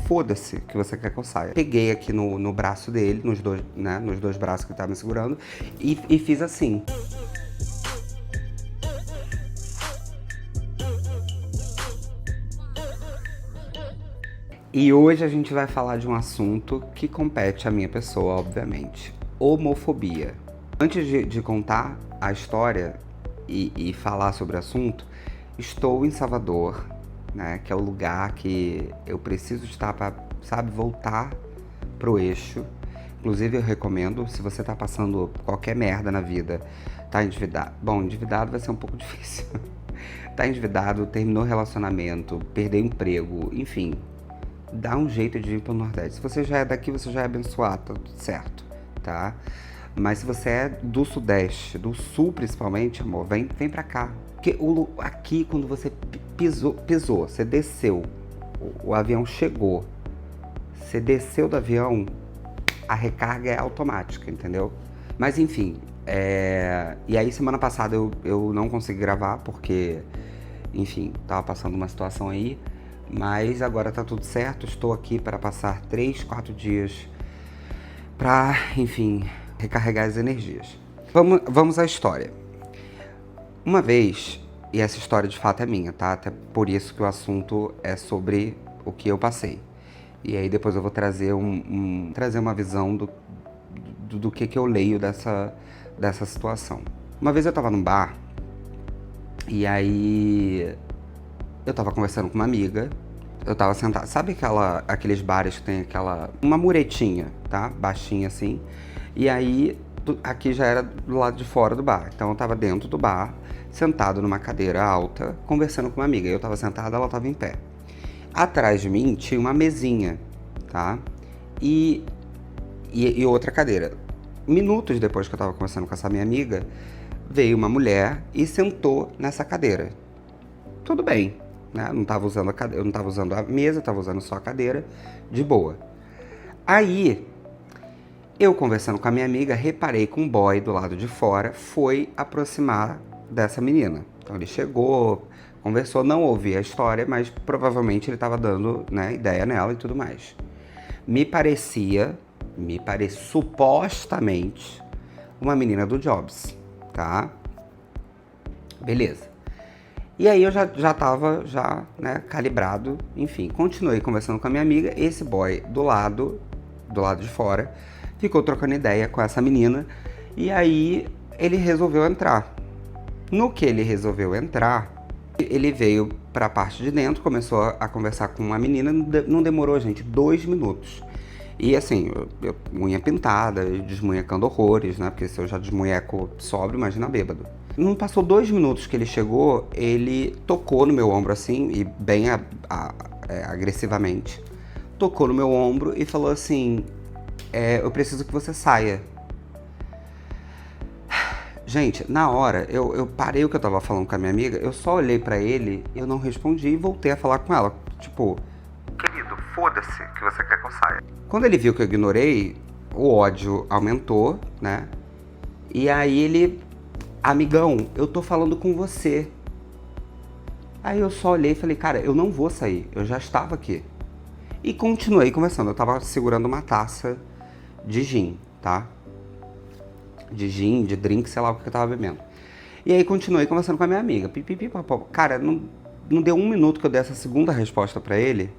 foda-se que você quer que eu saia. Peguei aqui no braço dele, nos dois braços que ele tava me segurando, e fiz assim. E hoje a gente vai falar de um assunto que compete à minha pessoa, obviamente. Homofobia. Antes de contar a história e falar sobre o assunto, estou em Salvador, né? Que é o lugar que eu preciso estar para, sabe, voltar pro eixo. Inclusive eu recomendo, se você tá passando qualquer merda na vida, tá endividado. Bom, endividado vai ser um pouco difícil. Tá endividado, terminou relacionamento, perdeu emprego, enfim. Dá um jeito de ir pro Nordeste. Se você já é daqui, você já é abençoado, tá tudo certo, tá? Mas se você é do Sudeste, do Sul principalmente, amor, vem pra cá. Porque aqui, quando você pisou, você desceu, o avião chegou, você desceu do avião, a recarga é automática, entendeu? Mas enfim, e aí semana passada eu não consegui gravar porque, enfim, tava passando uma situação aí. Mas agora tá tudo certo, estou aqui para passar 3, 4 dias para, enfim, recarregar as energias. Vamos à história. Uma vez, e essa história de fato é minha, tá? Até por isso que o assunto é sobre o que eu passei. E aí depois eu vou trazer trazer uma visão do que eu leio dessa situação. Uma vez eu tava num bar, e aí eu tava conversando com uma amiga, eu tava sentado, sabe aqueles bares que tem uma muretinha, tá? Baixinha assim. E aí, aqui já era do lado de fora do bar. Então eu tava dentro do bar, sentado numa cadeira alta, conversando com uma amiga. Eu tava sentado, ela tava em pé. Atrás de mim tinha uma mesinha, tá? E outra cadeira. Minutos depois que eu tava conversando com essa minha amiga, veio uma mulher e sentou nessa cadeira. Tudo bem, né? Eu não tava usando a mesa, tava usando só a cadeira, de boa. Aí, eu conversando com a minha amiga, reparei que um boy do lado de fora foi aproximar dessa menina. Então ele chegou, conversou, não ouvi a história, mas provavelmente ele tava dando, né, ideia nela e tudo mais. Me parecia supostamente uma menina do Jobs, tá? Beleza. E aí eu já tava, né, calibrado, enfim, continuei conversando com a minha amiga, esse boy do lado de fora, ficou trocando ideia com essa menina, e aí ele resolveu entrar. No que ele resolveu entrar, ele veio pra parte de dentro, começou a conversar com uma menina, não demorou, gente, 2 minutos. E assim, eu unha pintada, desmunhecando horrores, né, porque se eu já desmunheco sóbrio, imagina bêbado. Não passou 2 minutos que ele chegou, ele tocou no meu ombro assim, e bem agressivamente. Tocou no meu ombro e falou assim, eu preciso que você saia. Gente, na hora, eu parei o que eu tava falando com a minha amiga, eu só olhei pra ele, eu não respondi e voltei a falar com ela. Tipo, querido, foda-se que você quer que eu saia. Quando ele viu que eu ignorei, o ódio aumentou, né? E aí ele... Amigão, eu tô falando com você. Aí eu só olhei e falei, cara, eu não vou sair, eu já estava aqui. E continuei conversando, eu tava segurando uma taça de gin, tá? De gin, de drink, sei lá o que eu tava bebendo. E aí continuei conversando com a minha amiga. Cara, não deu 1 minuto que eu dei essa segunda resposta pra ele.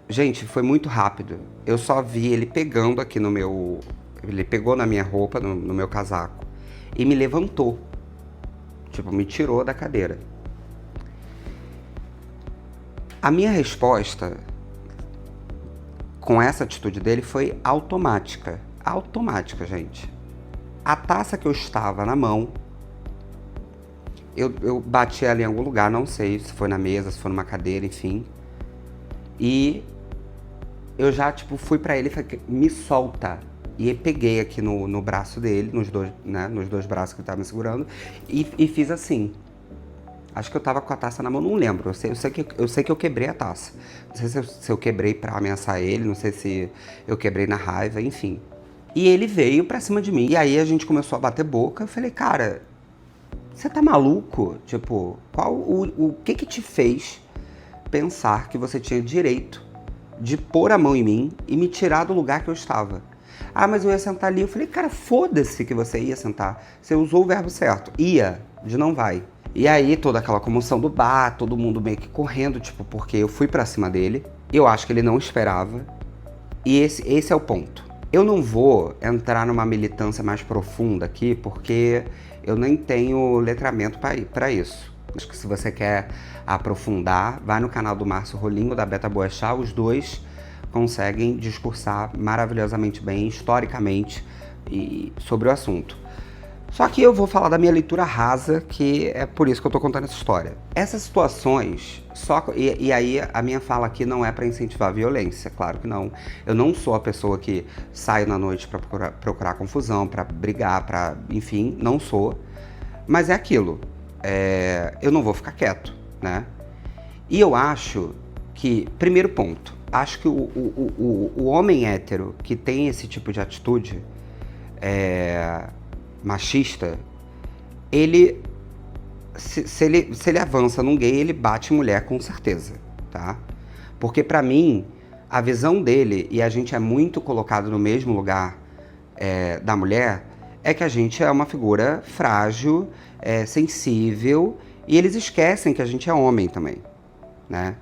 Gente, foi muito rápido. Eu só vi ele pegando aqui no meu... Ele pegou na minha roupa, no meu casaco. E me levantou. Tipo, me tirou da cadeira. A minha resposta com essa atitude dele foi automática. Automática, gente. A taça que eu estava na mão, eu bati ela em algum lugar, não sei se foi na mesa, se foi numa cadeira, enfim. E eu já, tipo, fui pra ele e falei, me solta. E peguei aqui no braço dele, nos dois braços que ele tava me segurando, e fiz assim. Acho que eu tava com a taça na mão, não lembro. Eu sei que eu quebrei a taça. Não sei se eu quebrei pra ameaçar ele, não sei se eu quebrei na raiva, enfim. E ele veio pra cima de mim. E aí a gente começou a bater boca. Eu falei, cara, você tá maluco? Tipo, o que te fez pensar que você tinha direito de pôr a mão em mim e me tirar do lugar que eu estava. Ah, mas eu ia sentar ali. Eu falei, cara, foda-se que você ia sentar. Você usou o verbo certo. Ia, de não vai. E aí, toda aquela comoção do bar, todo mundo meio que correndo, tipo, porque eu fui pra cima dele. Eu acho que ele não esperava. E esse é o ponto. Eu não vou entrar numa militância mais profunda aqui, porque eu nem tenho letramento para isso. Acho que se você quer aprofundar, vai no canal do Márcio Rolinho, da Beta Boechat, os dois conseguem discursar maravilhosamente bem, historicamente, sobre o assunto. Só que eu vou falar da minha leitura rasa, que é por isso que eu tô contando essa história. Essas situações, e aí a minha fala aqui não é para incentivar a violência, claro que não. Eu não sou a pessoa que sai na noite para procurar confusão, para brigar, enfim, não sou. Mas é aquilo, eu não vou ficar quieto, né? E eu acho que, primeiro ponto, acho que o homem hétero que tem esse tipo de atitude machista, ele se ele avança num gay, ele bate em mulher com certeza, tá? Porque pra mim, a visão dele, e a gente é muito colocado no mesmo lugar da mulher, é que a gente é uma figura frágil, sensível, e eles esquecem que a gente é homem também, né?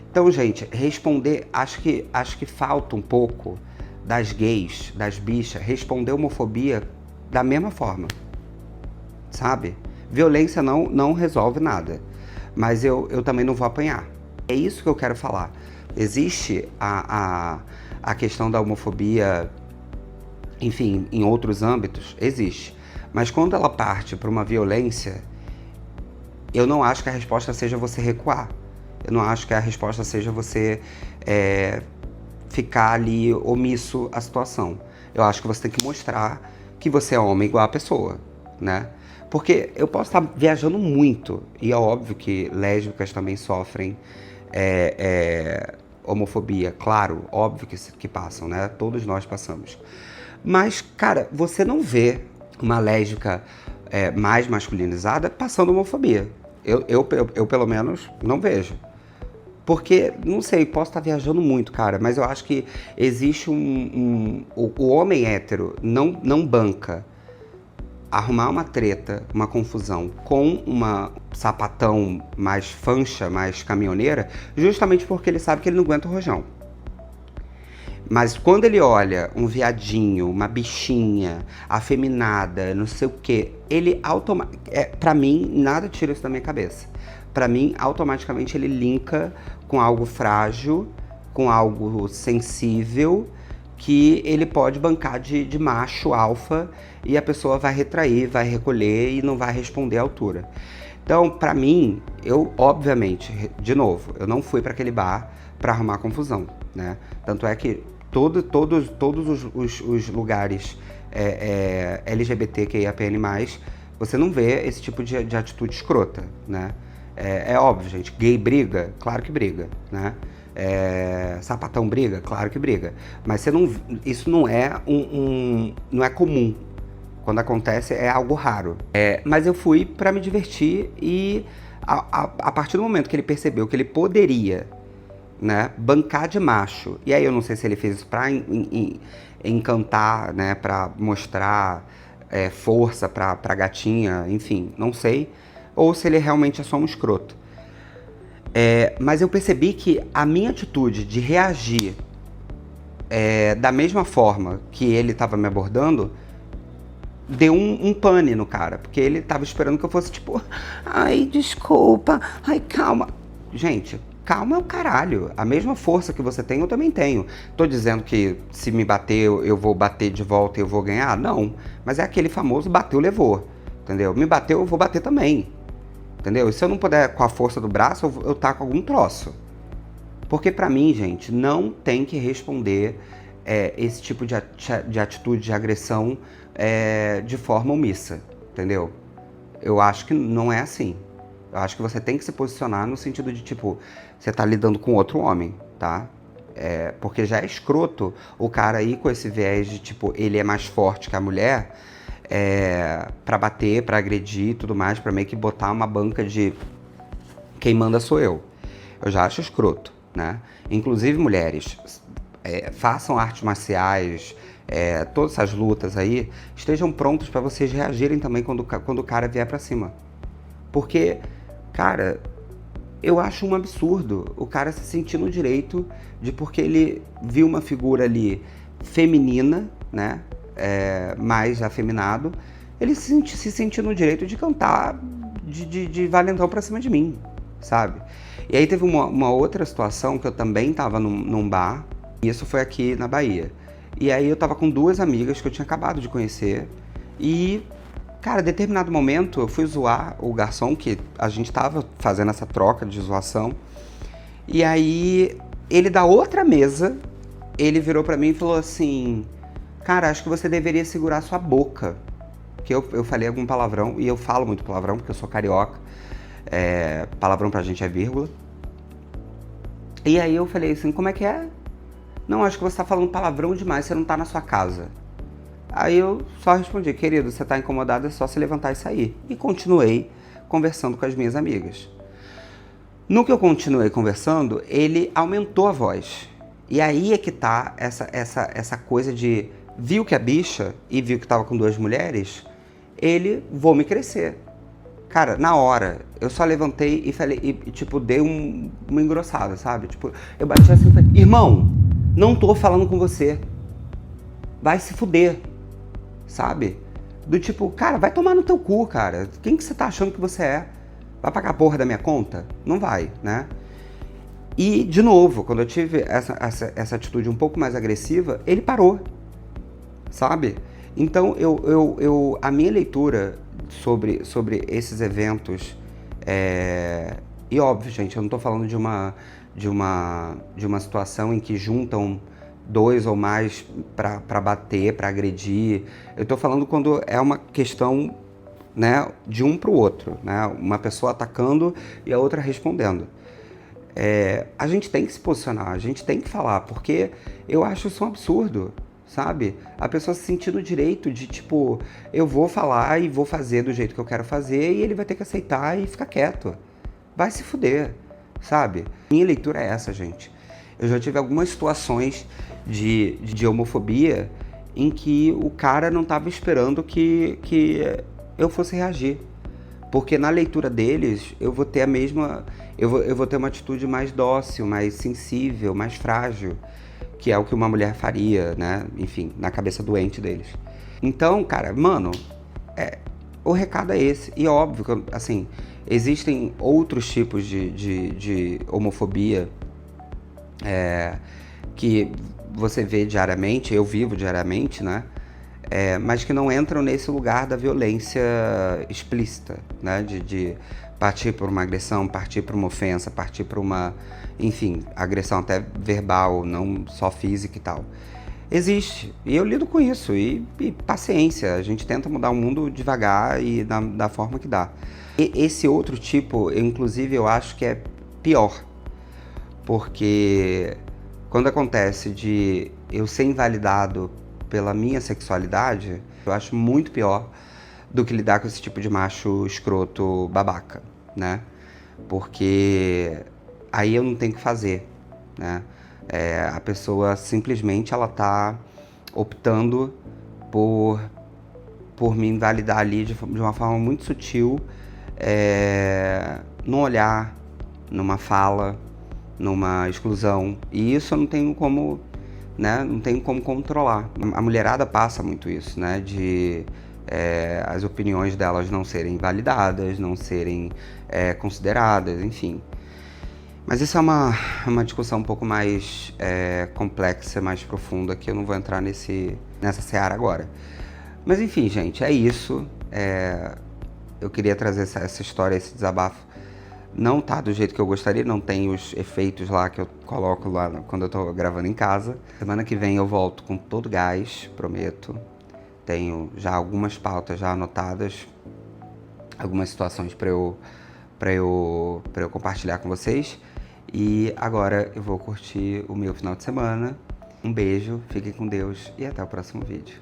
Então, gente, responder, acho que falta um pouco das gays, das bichas, responder homofobia da mesma forma, sabe? Violência não resolve nada, mas eu também não vou apanhar. É isso que eu quero falar. Existe a questão da homofobia, enfim, em outros âmbitos, existe. Mas quando ela parte para uma violência, eu não acho que a resposta seja você recuar. Eu não acho que a resposta seja você ficar ali omisso à situação. Eu acho que você tem que mostrar que você é homem igual a pessoa, né? Porque eu posso estar viajando muito, e é óbvio que lésbicas também sofrem homofobia, claro, óbvio que passam, né? Todos nós passamos. Mas, cara, você não vê uma lésbica mais masculinizada passando homofobia. Eu, pelo menos, não vejo. Porque, não sei, posso estar viajando muito, cara, mas eu acho que existe o homem hétero não banca arrumar uma treta, uma confusão com uma sapatão mais fancha, mais caminhoneira, justamente porque ele sabe que ele não aguenta o rojão. Mas quando ele olha um viadinho, uma bichinha, afeminada, não sei o quê, ele pra mim, nada tira isso da minha cabeça. Pra mim, automaticamente ele linka com algo frágil, com algo sensível, que ele pode bancar de macho, alfa, e a pessoa vai retrair, vai recolher e não vai responder à altura. Então, pra mim, eu, obviamente, de novo, eu não fui pra aquele bar pra arrumar confusão, né? Tanto é que todos os lugares LGBTQIAPN+, você não vê esse tipo de atitude escrota, né? É óbvio, gente, gay briga? Claro que briga, né? Sapatão briga? Claro que briga. Mas isso não é não é comum. Quando acontece é algo raro. Mas eu fui pra me divertir e a partir do momento que ele percebeu que ele poderia, né, bancar de macho, e aí eu não sei se ele fez isso pra encantar, né, pra mostrar força pra gatinha, enfim, não sei, ou se ele realmente é só um escroto. Mas eu percebi que a minha atitude de reagir da mesma forma que ele estava me abordando deu um pane no cara, porque ele estava esperando que eu fosse tipo, ai, desculpa, ai, calma. Gente, calma é o caralho. A mesma força que você tem, eu também tenho. Tô dizendo que se me bater, eu vou bater de volta e eu vou ganhar? Não. Mas é aquele famoso bateu, levou. Entendeu? Me bateu, eu vou bater também. Entendeu? E se eu não puder com a força do braço, eu taco algum troço. Porque pra mim, gente, não tem que responder esse tipo de atitude, de agressão de forma omissa, entendeu? Eu acho que não é assim. Eu acho que você tem que se posicionar no sentido de, tipo, você tá lidando com outro homem, tá? Porque já é escroto o cara aí com esse viés de, tipo, ele é mais forte que a mulher, pra bater, pra agredir e tudo mais, pra meio que botar uma banca de quem manda sou eu. Eu já acho escroto, né? Inclusive mulheres, façam artes marciais, todas essas lutas aí, estejam prontos para vocês reagirem também quando o cara vier para cima. Porque, cara, eu acho um absurdo o cara se sentir no direito de, porque ele viu uma figura ali feminina, né, mais afeminado, ele se sentir no direito de cantar de valentão pra cima de mim, sabe? E aí teve uma outra situação que eu também tava num bar, e isso foi aqui na Bahia. E aí eu tava com duas amigas que eu tinha acabado de conhecer, e, cara, em determinado momento eu fui zoar o garçom, que a gente tava fazendo essa troca de zoação, e aí ele da outra mesa, ele virou pra mim e falou assim: cara, acho que você deveria segurar sua boca. Que eu falei algum palavrão, e eu falo muito palavrão, porque eu sou carioca. Palavrão pra gente é vírgula. E aí eu falei assim: como é que é? Não, acho que você tá falando palavrão demais, você não tá na sua casa. Aí eu só respondi: querido, você tá incomodado, é só se levantar e sair. E continuei conversando com as minhas amigas. No que eu continuei conversando, ele aumentou a voz. E aí é que tá essa coisa de... viu que é bicha e viu que tava com duas mulheres, ele, vou me crescer. Cara, na hora, eu só levantei e falei, e tipo, dei uma engrossada, sabe? Tipo, eu bati assim e falei: irmão, não tô falando com você. Vai se fuder, sabe? Do tipo, cara, vai tomar no teu cu, cara. Quem que você tá achando que você é? Vai pagar a porra da minha conta? Não vai, né? E, de novo, quando eu tive essa atitude um pouco mais agressiva, ele parou, sabe? Então, a minha leitura sobre esses eventos, e óbvio, gente, eu não tô falando de uma situação em que juntam dois ou mais para bater, para agredir. Eu tô falando quando é uma questão, né, de um pro outro, né? Uma pessoa atacando e a outra respondendo. A gente tem que se posicionar, a gente tem que falar, porque eu acho isso um absurdo, sabe? A pessoa se sentir no direito de, tipo, eu vou falar e vou fazer do jeito que eu quero fazer, e ele vai ter que aceitar e ficar quieto. Vai se fuder, sabe? Minha leitura é essa, gente. Eu já tive algumas situações de homofobia em que o cara não estava esperando que eu fosse reagir. Porque na leitura deles, eu vou ter a mesma... Eu vou ter uma atitude mais dócil, mais sensível, mais frágil, que é o que uma mulher faria, né? Enfim, na cabeça doente deles. Então, cara, mano, o recado é esse. E óbvio que, assim, existem outros tipos de homofobia que você vê diariamente, eu vivo diariamente, né? Mas que não entram nesse lugar da violência explícita, né? De partir por uma agressão, partir por uma ofensa, partir por uma, enfim, agressão até verbal, não só física e tal. Existe, e eu lido com isso, e paciência, a gente tenta mudar o mundo devagar e da forma que dá. E esse outro tipo, inclusive, eu acho que é pior, porque quando acontece de eu ser invalidado pela minha sexualidade, eu acho muito pior do que lidar com esse tipo de macho escroto babaca, né? Porque aí eu não tenho o que fazer, né? A pessoa simplesmente ela tá optando por me invalidar ali de uma forma muito sutil, num olhar, numa fala, numa exclusão. E isso eu não tenho como, né? Não tenho como controlar. A mulherada passa muito isso, né? De as opiniões delas não serem validadas, não serem consideradas, enfim. Mas isso é uma discussão um pouco mais complexa, mais profunda, que eu não vou entrar nessa seara agora. Mas enfim, gente, é isso. Eu queria trazer essa história, esse desabafo. Não tá do jeito que eu gostaria, não tem os efeitos lá que eu coloco lá quando eu tô gravando em casa. Semana que vem eu volto com todo gás, prometo. Tenho já algumas pautas já anotadas, algumas situações para eu compartilhar com vocês. E agora eu vou curtir o meu final de semana. Um beijo, fiquem com Deus e até o próximo vídeo.